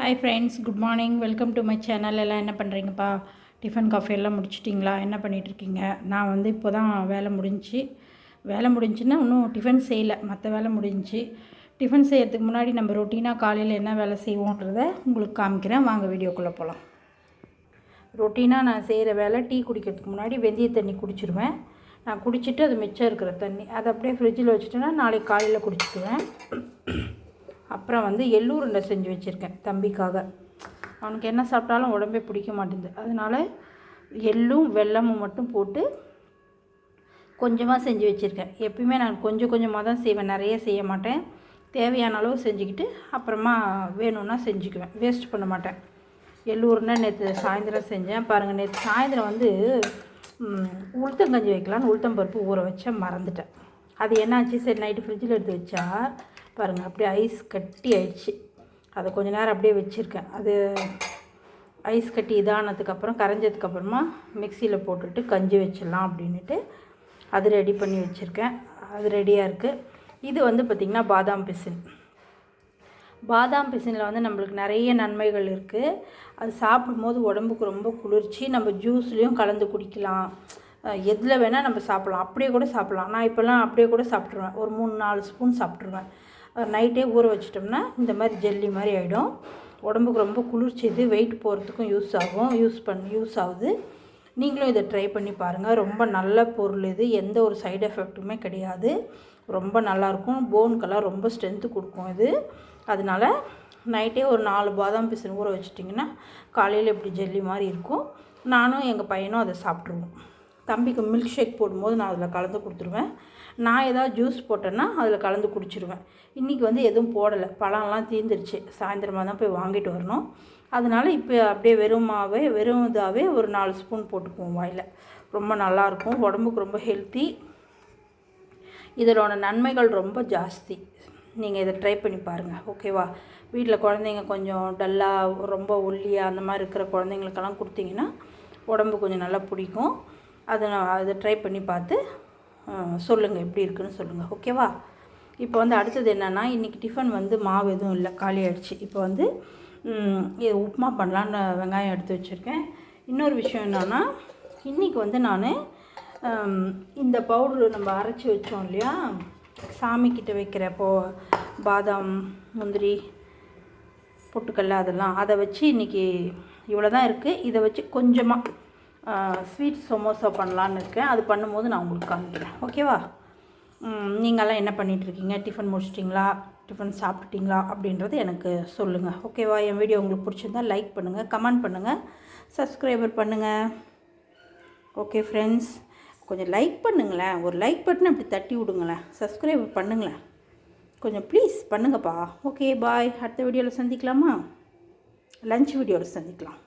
Hi friends, good morning. Welcome to my channel. எல்லாம் என்ன பண்ணுறீங்கப்பா? Tiffin coffee எல்லாம் முடிச்சிட்டிங்களா? என்ன பண்ணிகிட்ருக்கீங்க? நான் வந்து இப்போ தான் வேலை முடிஞ்சுன்னா இன்னும் டிஃபன் செய்யலை, மற்ற வேலை முடிஞ்சு. டிஃபன் செய்யறதுக்கு முன்னாடி நம்ம ரொட்டீனாக காலையில் என்ன வேலை செய்வோன்றத உங்களுக்கு காமிக்கிறேன். வாங்க வீடியோக்குள்ளே போகலாம். ரொட்டீனாக நான் செய்கிற வேலை, டீ குடிக்கிறதுக்கு முன்னாடி வெந்தய தண்ணி குடிச்சிடுவேன். நான் குடிச்சிட்டு அது மிச்சம் இருக்கிற தண்ணி அதை அப்படியே ஃப்ரிட்ஜில் வச்சுட்டேன்னா நாளைக்கு காலையில் குடிச்சிக்குவேன். அப்புறம் வந்து எள்ளூருண்டை செஞ்சு வச்சுருக்கேன் தம்பிக்காக. அவனுக்கு என்ன சாப்பிட்டாலும் உடம்பே பிடிக்க மாட்டேங்குது. அதனால் எள்ளும் வெல்லமும் மட்டும் போட்டு கொஞ்சமாக செஞ்சு வச்சுருக்கேன். எப்பயுமே நான் கொஞ்சம் கொஞ்சமாக தான் செய்வேன், நிறைய செய்ய மாட்டேன். தேவையான அளவு செஞ்சுக்கிட்டு அப்புறமா வேணும்னா செஞ்சுக்குவேன், வேஸ்ட் பண்ண மாட்டேன். எள்ளூருண்டை நேற்று சாயந்தரம் செஞ்சேன். பாருங்கள், நேற்று சாயந்தரம் வந்து உளுத்தங்கஞ்சி வைக்கலான்னு உளுத்தம்பருப்பு ஊற வச்சேன், மறந்துட்டேன். அது என்னாச்சு, சரி நைட்டு ஃப்ரிட்ஜில் எடுத்து வச்சா பாருங்கள் அப்படியே ஐஸ் கட்டி ஆயிடுச்சு. அதை கொஞ்ச நேரம் அப்படியே வச்சுருக்கேன். அது ஐஸ் கட்டி இதானதுக்கப்புறம் கரைஞ்சதுக்கப்புறமா மிக்சியில் போட்டுட்டு கஞ்சி வச்சிடலாம் அப்படின்ட்டு அது ரெடி பண்ணி வச்சுருக்கேன். அது ரெடியாக இருக்குது. இது வந்து பார்த்திங்கன்னா பாதாம் பிசின். பாதாம் பிசினில் வந்து நம்மளுக்கு நிறைய நன்மைகள் இருக்குது. அது சாப்பிடும்போது உடம்புக்கு ரொம்ப குளிர்ச்சி. நம்ம ஜூஸ்லேயும் கலந்து குடிக்கலாம், எதில் வேணால் நம்ம சாப்பிட்லாம். அப்படியே கூட சாப்பிட்லாம். நான் இப்போல்லாம் அப்படியே கூட சாப்பிட்ருவேன். ஒரு 3-4 ஸ்பூன் சாப்பிட்ருவேன். நைட்டே ஊற வச்சிட்டோம்னா இந்த மாதிரி ஜெல்லி மாதிரி ஆகிடும். உடம்புக்கு ரொம்ப குளிர்ச்சி. இது வெயிட் போகிறதுக்கும் யூஸ் ஆகுது. நீங்களும் இதை ட்ரை பண்ணி பாருங்கள். ரொம்ப நல்ல பொருள் இது. எந்த ஒரு சைடு எஃபெக்ட்டுமே கிடையாது. ரொம்ப நல்லாயிருக்கும். போனுக்கெல்லாம் ரொம்ப ஸ்ட்ரென்த்து கொடுக்கும் இது. அதனால் நைட்டே ஒரு 4 பாதாம் பிசின் ஊற வச்சிட்டிங்கன்னா காலையில் இப்படி ஜெல்லி மாதிரி இருக்கும். நானும் எங்கள் பையனும் அதை சாப்பிட்ருவோம். தம்பிக்கு மில்க் ஷேக் போடும்போது நான் அதில் கலந்து கொடுத்துருவேன். நான் ஏதாவது ஜூஸ் போட்டேன்னா அதில் கலந்து குடிச்சிடுவேன். இன்றைக்கி வந்து எதுவும் போடலை, பழம்லாம் தீர்ந்துருச்சு. சாயந்தரமாக தான் போய் வாங்கிட்டு வரணும். அதனால் இப்போ அப்படியே வெறும் இதாகவே ஒரு 4 ஸ்பூன் போட்டுக்குவோம் வாயில். ரொம்ப நல்லாயிருக்கும். உடம்புக்கு ரொம்ப ஹெல்த்தி. இதோட நன்மைகள் ரொம்ப ஜாஸ்தி. நீங்கள் இதை ட்ரை பண்ணி பாருங்கள், ஓகேவா? வீட்டில் குழந்தைங்க கொஞ்சம் டல்லாக ரொம்ப ஒல்லியாக அந்த மாதிரி இருக்கிற குழந்தைங்களுக்கெல்லாம் கொடுத்தீங்கன்னா உடம்பு கொஞ்சம் நல்லா பிடிக்கும். அதை ட்ரை பண்ணி பார்த்து சொல்லுங்கள், எப்படி இருக்குன்னு சொல்லுங்கள், ஓகேவா? இப்போ வந்து அடுத்தது என்னென்னா, இன்றைக்கி டிஃபன் வந்து மாவு எதுவும் இல்லை, காலி ஆகிடுச்சு. இப்போ வந்து இது உப்புமா பண்ணலான்னு வெங்காயம் எடுத்து வச்சுருக்கேன். இன்னொரு விஷயம் என்னென்னா, இன்றைக்கி வந்து நான் இந்த பவுட்ரு நம்ம அரைச்சி வச்சோம் இல்லையா, சாமிக்கிட்ட வைக்கிற பாதாம், முந்திரி, பொட்டுக்கடலை, அதெல்லாம் அதை வச்சு இன்றைக்கி இவ்வளோ தான் இருக்குது. இதை வச்சு கொஞ்சமாக ஸ்வீட் சமோசா பண்ணலான்னு இருக்கேன். அது பண்ணும்போது நான் உங்களுக்கு காமிக்கிறேன், ஓகேவா? நீங்கள்லாம் என்ன பண்ணிகிட்ருக்கீங்க? டிஃபன் முடிச்சிட்டிங்களா? டிஃபன் சாப்பிட்டுட்டிங்களா அப்படின்றது எனக்கு சொல்லுங்கள், ஓகேவா? என் வீடியோ உங்களுக்கு பிடிச்சிருந்தால் லைக் பண்ணுங்கள், கமெண்ட் பண்ணுங்கள், சப்ஸ்கிரைபர் பண்ணுங்கள். ஓகே ஃப்ரெண்ட்ஸ், கொஞ்சம் லைக் பண்ணுங்களேன். ஒரு லைக் பட்டன் அப்படி தட்டி விடுங்களேன். சப்ஸ்கிரைபர் பண்ணுங்களேன், கொஞ்சம் ப்ளீஸ் பண்ணுங்கப்பா. ஓகே, பாய். அடுத்த வீடியோவில் சந்திக்கலாமா? லஞ்ச் வீடியோவில் சந்திக்கலாம்.